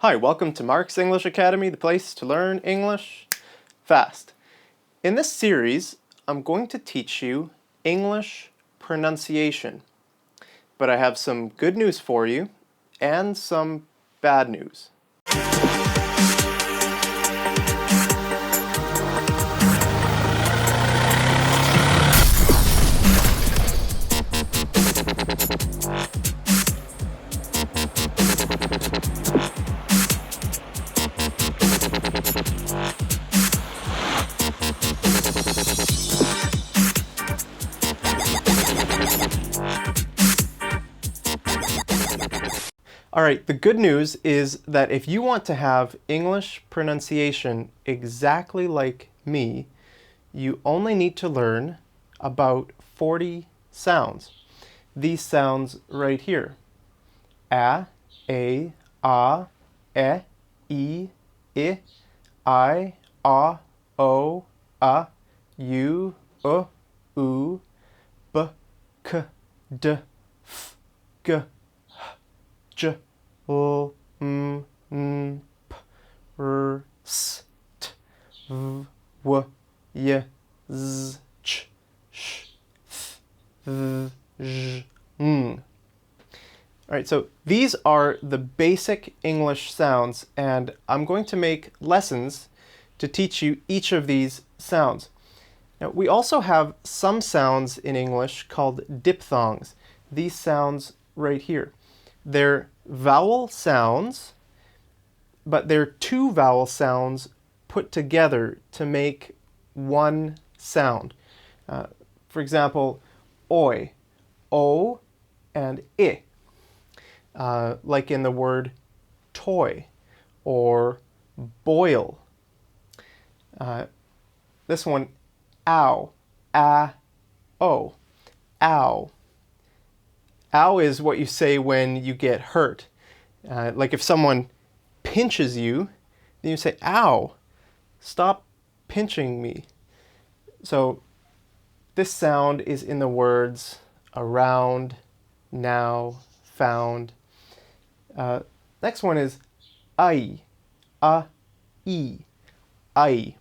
Hi, welcome to Mark's English Academy, the place to learn English fast. In this series, I'm going to teach you English pronunciation. But I have some good news for you and some bad news. Alright, the good news is that if you want to have English pronunciation exactly like me, you only need to learn about 40 sounds. These sounds right here. A, e, I, u, b, k, d, f, g, j, l, m, n, p, r, s, t, v, w, y, z, ch, sh, th, j, n. Alright, so these are the basic English sounds, and I'm going to make lessons to teach you each of these sounds. Now, we also have some sounds in English called diphthongs. These sounds right here. They're vowel sounds, but they're two vowel sounds put together to make one sound. For example, oi, o, and I. Like in the word toy or boil. This one, ow, o, ow. Ow is what you say when you get hurt. Like if someone pinches you, then you say, ow, stop pinching me. So this sound is in the words around, now, found. Next one is I, e, I.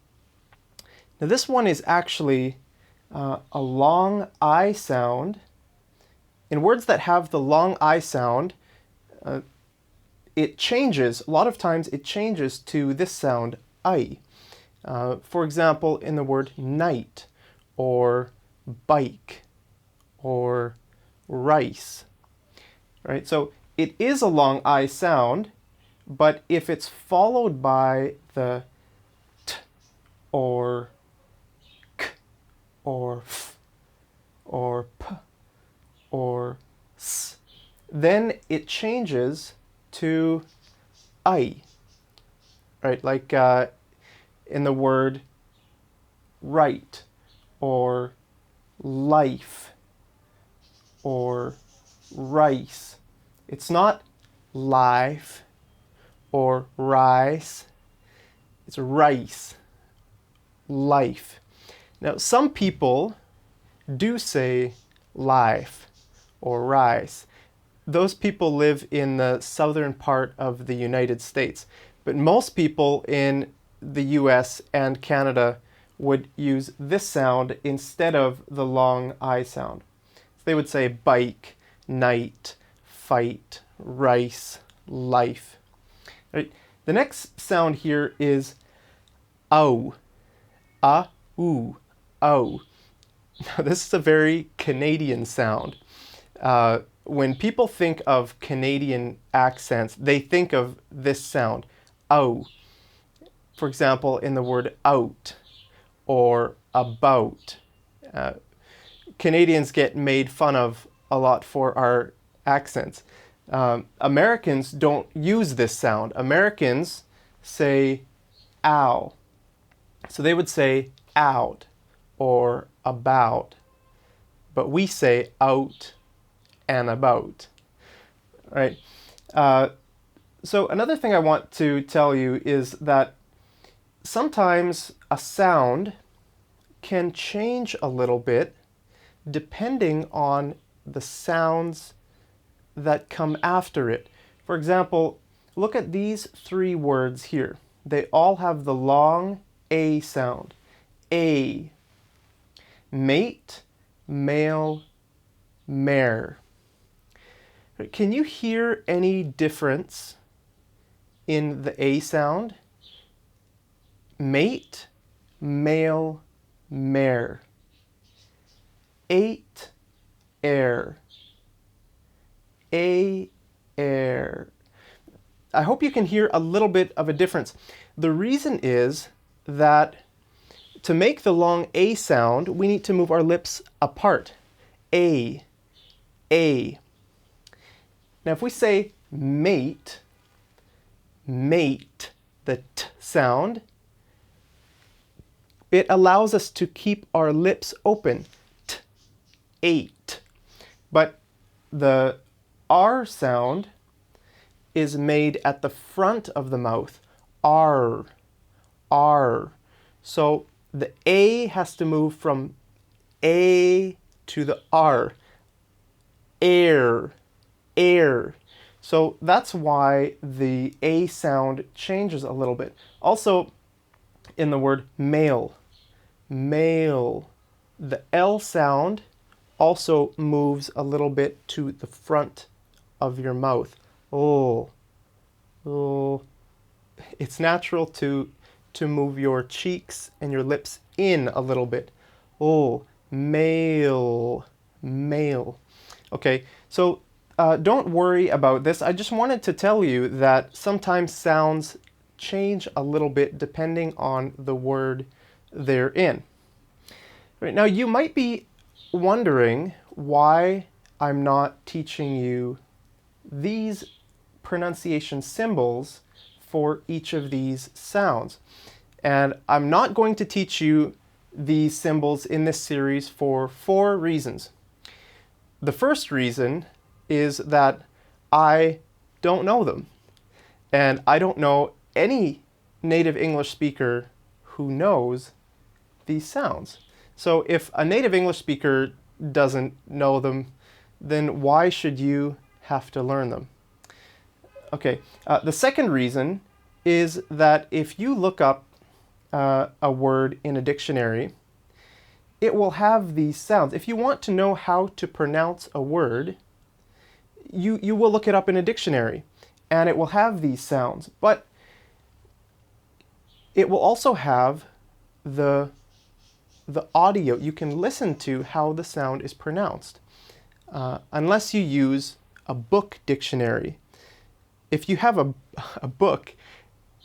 Now this one is actually a long I sound. In words that have the long I sound, it changes, a lot of times it changes to this sound, I. For example, in the word night, or bike, or rice. Right? So it is a long I sound, but if it's followed by the t, or k, or f, or p, or s, then it changes to I. Right? Like in the word right, or life, or rice. It's not life or rice. It's rice, life. Now, some people do say life or rice. Those people live in the southern part of the United States. But most people in the US and Canada would use this sound instead of the long I sound. So they would say bike, night, fight, rice, life. Right? The next sound here is ow. A-oo, ow. Now, this is a very Canadian sound. When people think of Canadian accents, they think of this sound, ow. For example, in the word out or about. Canadians get made fun of a lot for our accents. Americans don't use this sound. Americans say ow. So they would say out or about. But we say out and about. Right? So another thing I want to tell you is that sometimes a sound can change a little bit depending on the sounds that come after it. For example, Look at these three words here. They all have the long A sound. A. Mate, male, mare. Can you hear any difference in the A sound? Mate, male, mare. 8, air. A, air. I hope you can hear a little bit of a difference. The reason is that to make the long A sound, we need to move our lips apart. A, A. Now if we say mate, mate, the T sound, it allows us to keep our lips open. T, 8. But the R sound is made at the front of the mouth. R, R. So the A has to move from A to the R. Air, air. So that's why the A sound changes a little bit. Also, in the word male, male, the L sound also moves a little bit to the front of your mouth. Oh, oh. It's natural to move your cheeks and your lips in a little bit. Oh, male, male. Okay, so don't worry about this. I just wanted to tell you that sometimes sounds change a little bit depending on the word they're in. Right, now you might be wondering why I'm not teaching you these pronunciation symbols for each of these sounds. And I'm not going to teach you these symbols in this series for 4 reasons. The first reason is that I don't know them. And I don't know any native English speaker who knows these sounds. So if a native English speaker doesn't know them, then why should you have to learn them? Okay, the second reason is that if you look up a word in a dictionary, it will have these sounds. If you want to know how to pronounce a word, you will look it up in a dictionary, and it will have these sounds. But it will also have the audio. You can listen to how the sound is pronounced, unless you use a book dictionary. If you have a book,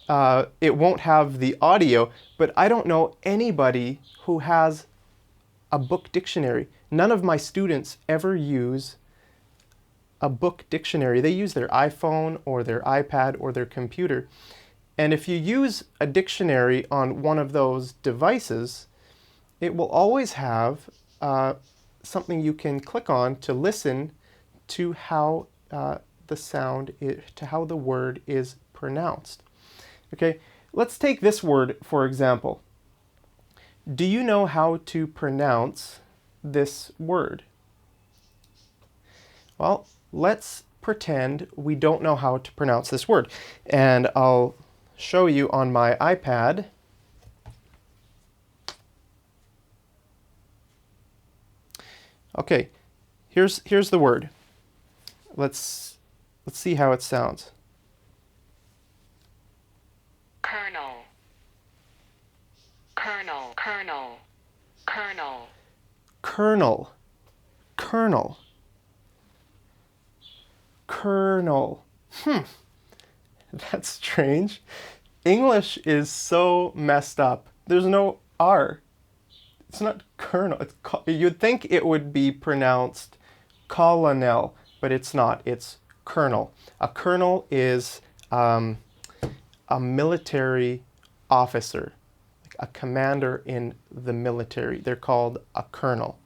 it won't have the audio, but I don't know anybody who has a book dictionary. None of my students ever use a book dictionary. They use their iPhone or their iPad or their computer. And if you use a dictionary on one of those devices, it will always have something you can click on to listen to how the sound, to how the word is pronounced. Okay, let's take this word for example. Do you know how to pronounce this word? Well, let's pretend we don't know how to pronounce this word. And I'll show you on my iPad. Okay, here's the word. Let's see how it sounds. Colonel, colonel, colonel, colonel. Colonel, colonel, colonel. That's strange. English is so messed up. There's no R. It's not colonel. You'd think it would be pronounced colonel, but it's not. It's colonel. A colonel is a military officer, like a commander in the military. They're called a colonel.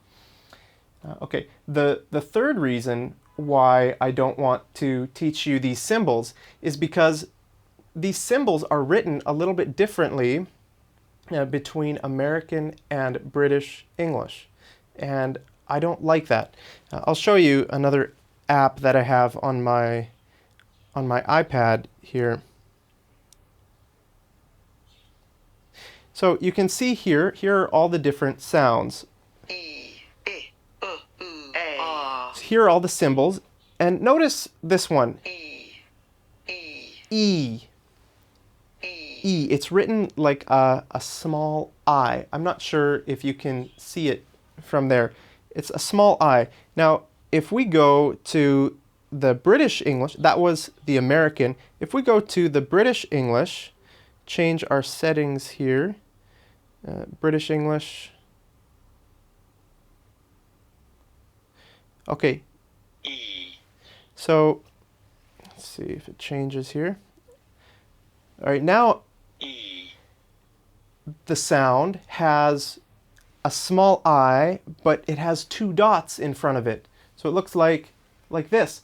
Okay, the third reason why I don't want to teach you these symbols is because these symbols are written a little bit differently between American and British English, and I don't like that. I'll show you another app that I have on my on my iPad here. So you can see here are all the different sounds. Here are all the symbols. And notice this one. E. E. It's written like a small I. I'm not sure if you can see it from there. It's a small I. Now, if we go to the British English, that was the American. If we go to the British English, change our settings here. British English. Okay. E. So, let's see if it changes here. All right, now E. the sound has a small I, but it has two dots in front of it. So it looks like this.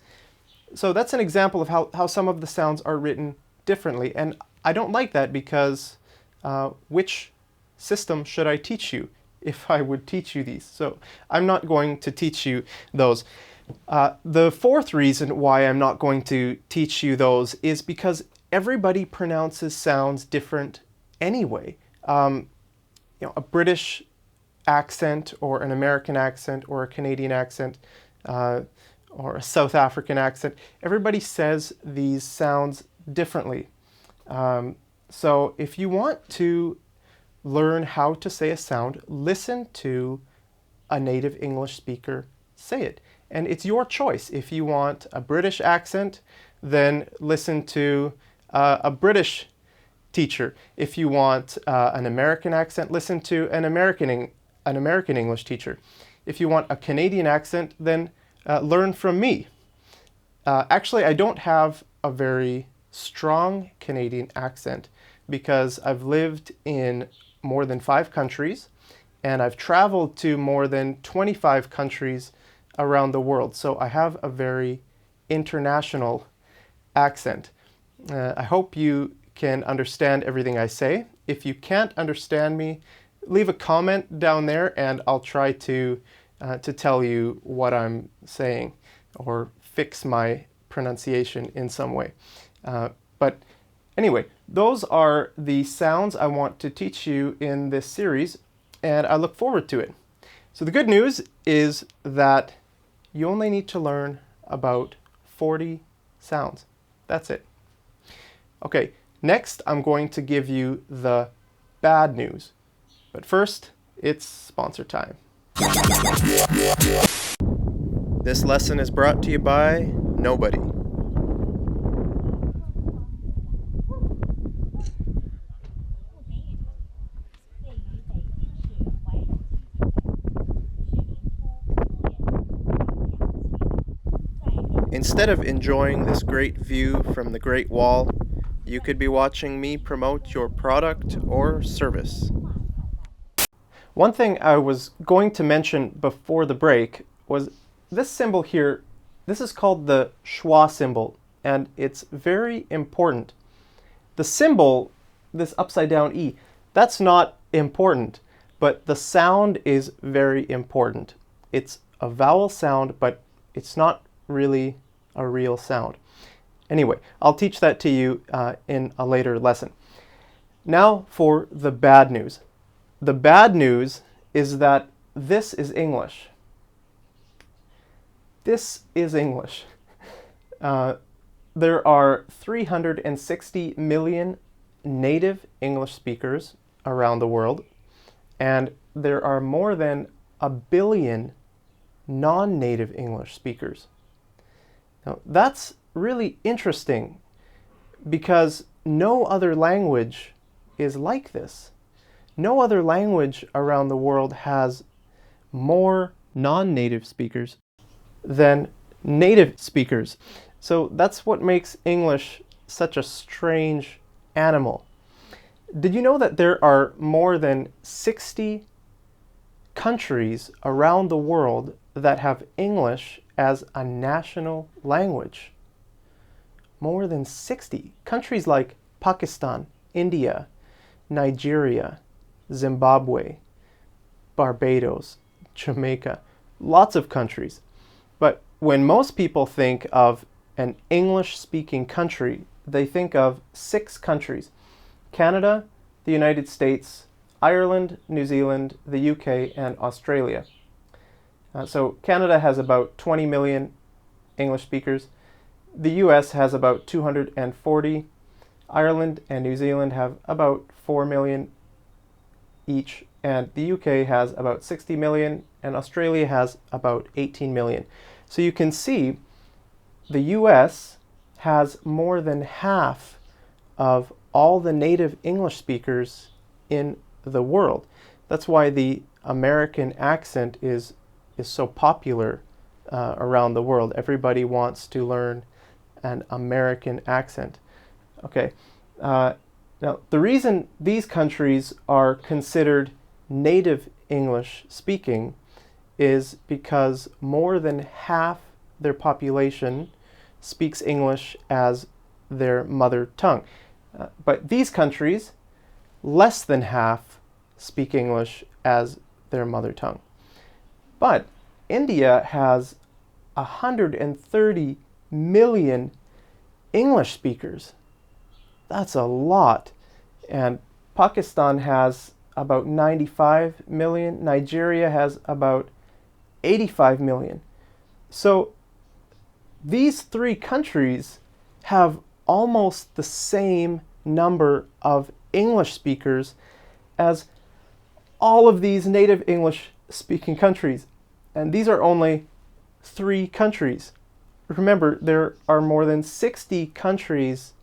So that's an example of how some of the sounds are written differently. And I don't like that because which system should I teach you if I would teach you these? So I'm not going to teach you those. The fourth reason why I'm not going to teach you those is because everybody pronounces sounds different anyway. A British accent or an American accent or a Canadian accent or a South African accent, everybody says these sounds differently. So if you want to learn how to say a sound, listen to a native English speaker say it. And it's your choice. If you want a British accent, then listen to a British teacher. If you want an American accent, listen to an American English teacher. If you want a Canadian accent, then learn from me. Actually, I don't have a very strong Canadian accent because I've lived in more than 5 countries and I've traveled to more than 25 countries around the world. So I have a very international accent. I hope you can understand everything I say. If you can't understand me, leave a comment down there and I'll try to tell you what I'm saying or fix my pronunciation in some way. But anyway, those are the sounds I want to teach you in this series, and I look forward to it. So the good news is that you only need to learn about 40 sounds. That's it. Okay, next I'm going to give you the bad news. But first, it's sponsor time. This lesson is brought to you by nobody. Instead of enjoying this great view from the Great Wall, you could be watching me promote your product or service. One thing I was going to mention before the break was this symbol here. This is called the schwa symbol, and it's very important. The symbol, this upside down E, that's not important, but the sound is very important. It's a vowel sound, but it's not really a real sound. Anyway, I'll teach that to you in a later lesson. Now for the bad news. The bad news is that this is English. This is English. There are 360 million native English speakers around the world, and there are more than 1 billion non-native English speakers. Now, that's really interesting because no other language is like this. No other language around the world has more non-native speakers than native speakers. So that's what makes English such a strange animal. Did you know that there are more than 60 countries around the world that have English as a national language? More than 60. Countries like Pakistan, India, Nigeria, Zimbabwe, Barbados, Jamaica, lots of countries. But when most people think of an English-speaking country, they think of 6 countries: Canada, the United States, Ireland, New Zealand, the UK, and Australia. So Canada has about 20 million English speakers. The US has about 240. Ireland and New Zealand have about 4 million each, and the UK has about 60 million, and Australia has about 18 million. So you can see the US has more than half of all the native English speakers in the world. That's why the American accent is so popular around the world. Everybody wants to learn an American accent. Okay. Now, the reason these countries are considered native English speaking is because more than half their population speaks English as their mother tongue. But these countries, less than half speak English as their mother tongue. But India has 130 million English speakers. That's a lot. And Pakistan has about 95 million. Nigeria has about 85 million. So these 3 countries have almost the same number of English speakers as all of these native English speaking countries. And these are only 3 countries. Remember, there are more than 60 countries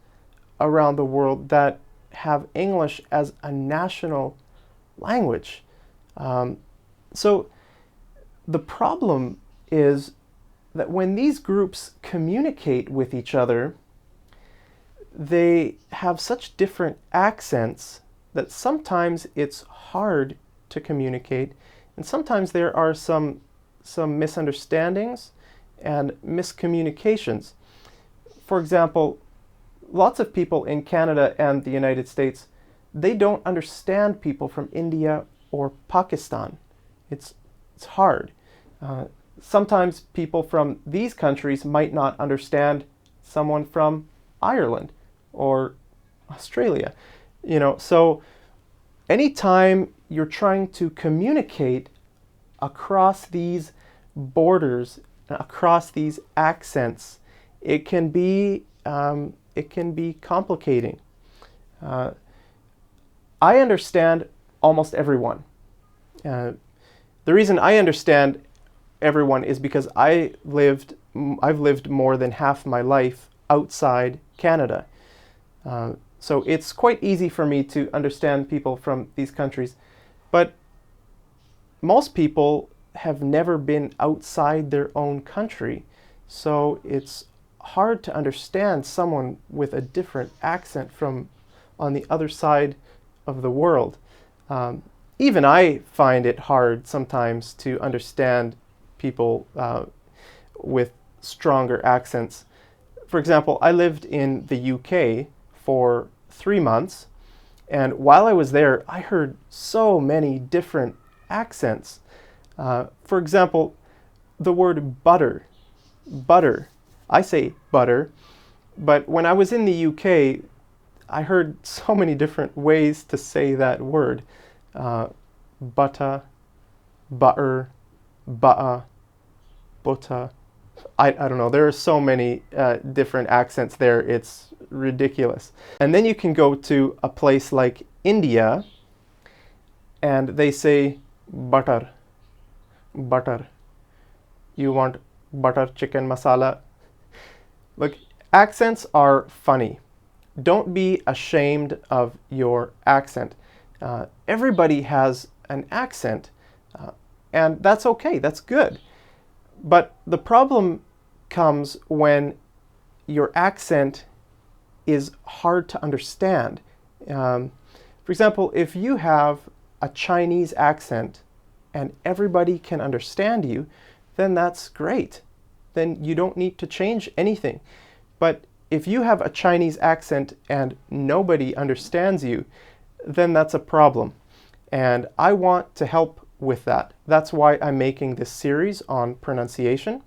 around the world that have English as a national language. So the problem is that when these groups communicate with each other, they have such different accents that sometimes it's hard to communicate, and sometimes there are some misunderstandings and miscommunications. For example, lots of people in Canada and the United States, they don't understand people from India or Pakistan. It's hard. Sometimes people from these countries might not understand someone from Ireland or Australia. So anytime you're trying to communicate across these borders, across these accents, it can be complicating. I understand almost everyone. The reason I understand everyone is because I've lived more than half my life outside Canada. So it's quite easy for me to understand people from these countries. But most people have never been outside their own country. So it's hard to understand someone with a different accent from on the other side of the world. Even I find it hard sometimes to understand people with stronger accents. For example, I lived in the UK for 3 months, and while I was there, I heard so many different accents. For example, the word butter. I say butter, but when I was in the UK, I heard so many different ways to say that word. Butter, butter, butter. I don't know. There are so many different accents there. It's ridiculous. And then you can go to a place like India, and they say butter. You want butter chicken masala? Look, accents are funny. Don't be ashamed of your accent. Everybody has an accent, and that's okay. That's good. But the problem comes when your accent is hard to understand. For example, if you have a Chinese accent and everybody can understand you, then that's great. Then you don't need to change anything. But if you have a Chinese accent and nobody understands you, then that's a problem. And I want to help with that. That's why I'm making this series on pronunciation.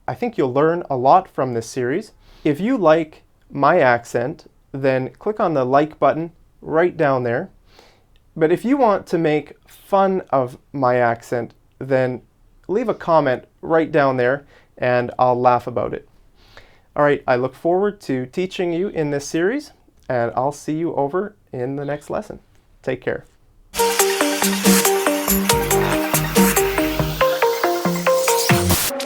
I think you'll learn a lot from this series. If you like my accent, then click on the like button right down there. But if you want to make fun of my accent, then leave a comment right down there and I'll laugh about it. All right, I look forward to teaching you in this series, and I'll see you over in the next lesson. Take care.